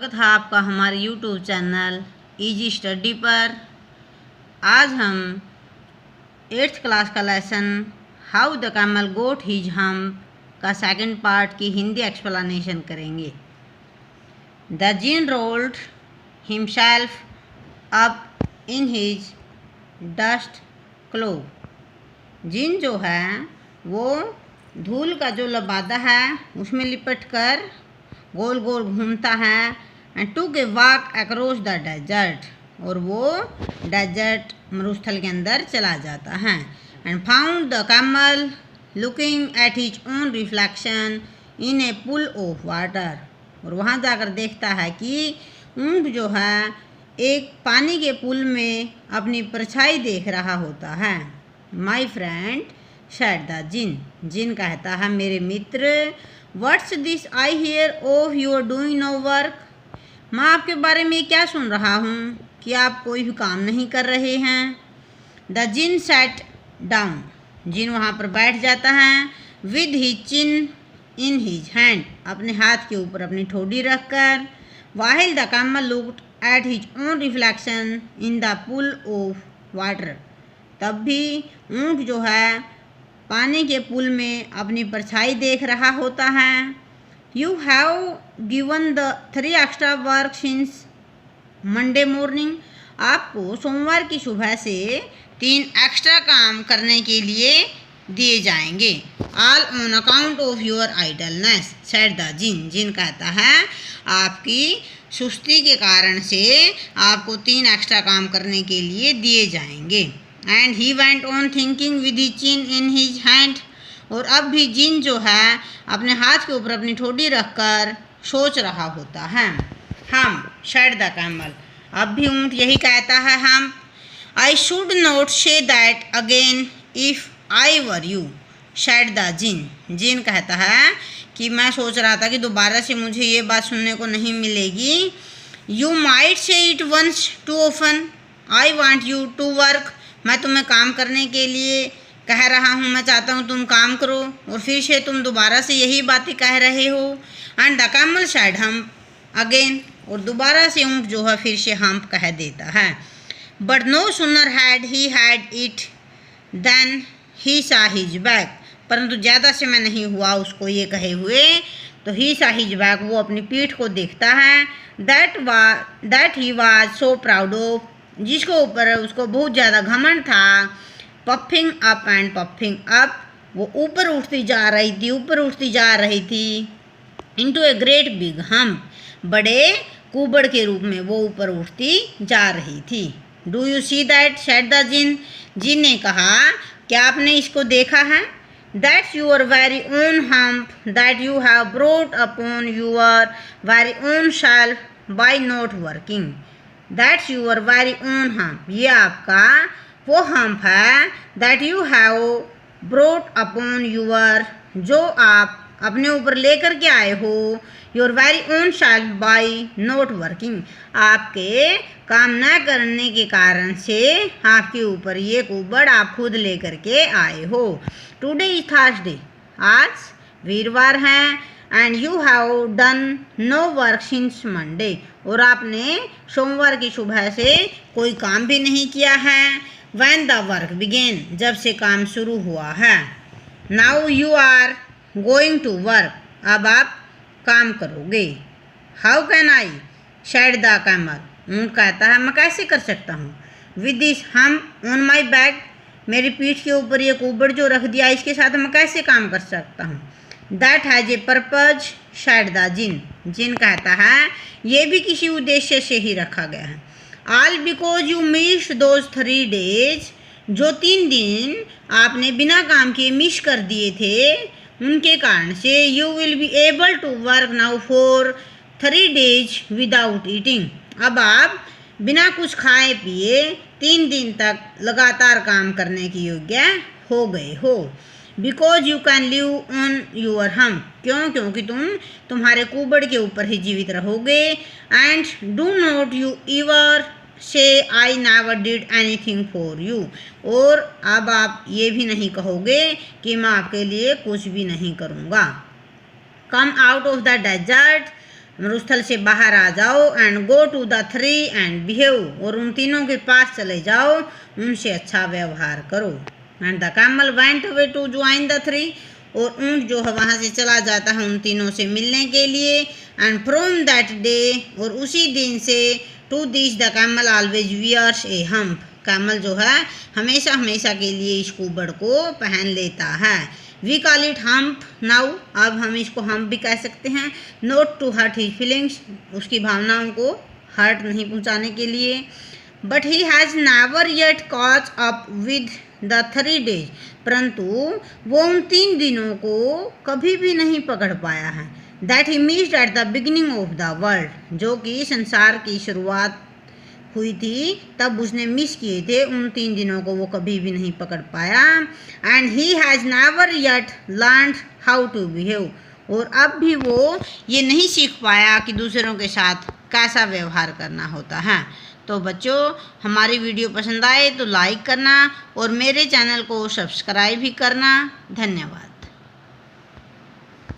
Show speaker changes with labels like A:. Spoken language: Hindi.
A: स्वागत है आपका हमारे YouTube चैनल इजी स्टडी पर। आज हम 8th क्लास का lesson how the camel got his hump का सेकंड पार्ट की हिंदी एक्सप्लेनेशन करेंगे। The jinn rolled himself up in his dust cloth. जिन जो है वो धूल का जो लबादा है उसमें लिपट कर गोल गोल घूमता है। And took walk across the desert, और वो डेजर्ट मरुस्थल के अंदर चला जाता है। And found the camel looking at his own reflection in a pool of water, और वहाँ जाकर देखता है कि ऊँट जो है एक पानी के पुल में अपनी परछाई देख रहा होता है। My friend said the jinn, जिन कहता है मेरे मित्र, what's this I hear of your doing no work. मैं आपके बारे में क्या सुन रहा हूँ कि आप कोई भी काम नहीं कर रहे हैं। द जिन सैट डाउन, जिन वहाँ पर बैठ जाता है। With his chin in his hand, अपने हाथ के ऊपर अपनी ठोडी रखकर। While the camel looked at his own reflection in the pool of water, तब भी ऊँट जो है पानी के पुल में अपनी परछाई देख रहा होता है। You have given the 3 extra work since Monday morning, आपको सोमवार की सुबह से 3 एक्स्ट्रा काम करने के लिए दिए जाएंगे। All on account of your idleness said the jinn, जिन कहता है आपकी सुस्ती के कारण से आपको 3 एक्स्ट्रा काम करने के लिए दिए जाएंगे। And he went on thinking with his chin in his hand, और अब भी जिन जो है अपने हाथ के ऊपर अपनी ठोडी रखकर सोच रहा होता है। हम सेड द कैमल, अब भी ऊँट यही कहता है हम। I should not say that again if I were you said the jinn, जिन कहता है कि मैं सोच रहा था कि दोबारा से मुझे ये बात सुनने को नहीं मिलेगी। You might say it once too often, I want you to work, मैं तुम्हें काम करने के लिए कह रहा हूँ, मैं चाहता हूँ तुम काम करो, और फिर से तुम दोबारा से यही बातें कह रहे हो। And the camel said hump again, और दोबारा से ऊँट जो है फिर से हम्प कह देता है। But no sooner had he had it then he saw his back, परंतु ज़्यादा समय नहीं हुआ उसको ये कहे हुए तो ही सा हिज बैक, वो अपनी पीठ को देखता है। That he was so proud of, जिसको ऊपर उसको बहुत ज़्यादा घमंड था। Puffing up and puffing up, वो ऊपर उठती जा रही थी, ऊपर उठती जा रही थी। Into a great big hump, बड़े कुबड़ के रूप में वो ऊपर उठती जा रही थी। Do you see that said the jinn, जिन ने कहा क्या आपने इसको देखा है। That's your very own hump that you have brought upon your very own self by not working. That's your very own hump, ये आपका वो हम्प है। That you have brought upon your, जो आप अपने ऊपर लेकर के आए हो। Your very own self by not working, आपके काम न करने के कारण से आपके ऊपर ये कुबड़ आप खुद लेकर के आए हो। टुडे इज थर्सडे, आज वीरवार है। And you have done no work since Monday, और आपने सोमवार की सुबह से कोई काम भी नहीं किया है। व्हेन द वर्क बिगेन, जब से काम शुरू हुआ है। Now you are going to work, अब आप काम करोगे। How can I said the camel, ऊँट कहता है मैं कैसे कर सकता हूँ। With this hump on my back, मेरी पीठ के ऊपर ये कुबड़ जो रख दिया इसके साथ मैं कैसे काम कर सकता हूँ। That has a purpose said the jinn, जिन कहता है ये भी किसी उद्देश्य से ही रखा गया है। All because you missed those 3 days, जो 3 दिन आपने बिना काम किए मिस कर दिए थे उनके कारण से। You will be able to work now for 3 days without eating, अब आप बिना कुछ खाए पिए 3 दिन तक लगातार काम करने की योग्य हो गए हो। Because you can live on your hump, क्यों, क्योंकि तुम तुम्हारे कुबड़ के ऊपर ही जीवित रहोगे। And do not you ever से I never did anything for you, और अब आप ये भी नहीं कहोगे कि मैं आपके लिए कुछ भी नहीं करूँगा। Come out of the desert मरुस्थल से बाहर आ जाओ and go to the three and behave, और उन तीनों के पास चले जाओ, उनसे अच्छा व्यवहार करो। And the camel went away to join the three, और ऊँट जो है वहाँ से चला जाता है उन तीनों से मिलने के लिए। एंड फ्रॉम दैट डे, और उसी दिन से, to this the camel always wears a hump, camel जो है हमेशा हमेशा के लिए इस कुबड़ को पहन लेता है। We call it hump now, अब हम इसको हम्प भी कह सकते हैं। Not to hurt his feelings, उसकी भावनाओं को हर्ट नहीं पहुंचाने के लिए। But he has never yet caught up with the 3 days, परंतु वो उन 3 दिनों को कभी भी नहीं पकड़ पाया है। That he missed at the beginning of the world, जो कि संसार की शुरुआत हुई थी तब उसने मिस किए थे, उन 3 दिनों को वो कभी भी नहीं पकड़ पाया। And he has never yet learned how to behave, और अब भी वो ये नहीं सीख पाया कि दूसरों के साथ कैसा व्यवहार करना होता है। तो बच्चों, हमारी वीडियो पसंद आए तो लाइक करना और मेरे चैनल को सब्सक्राइब भी करना। धन्यवाद।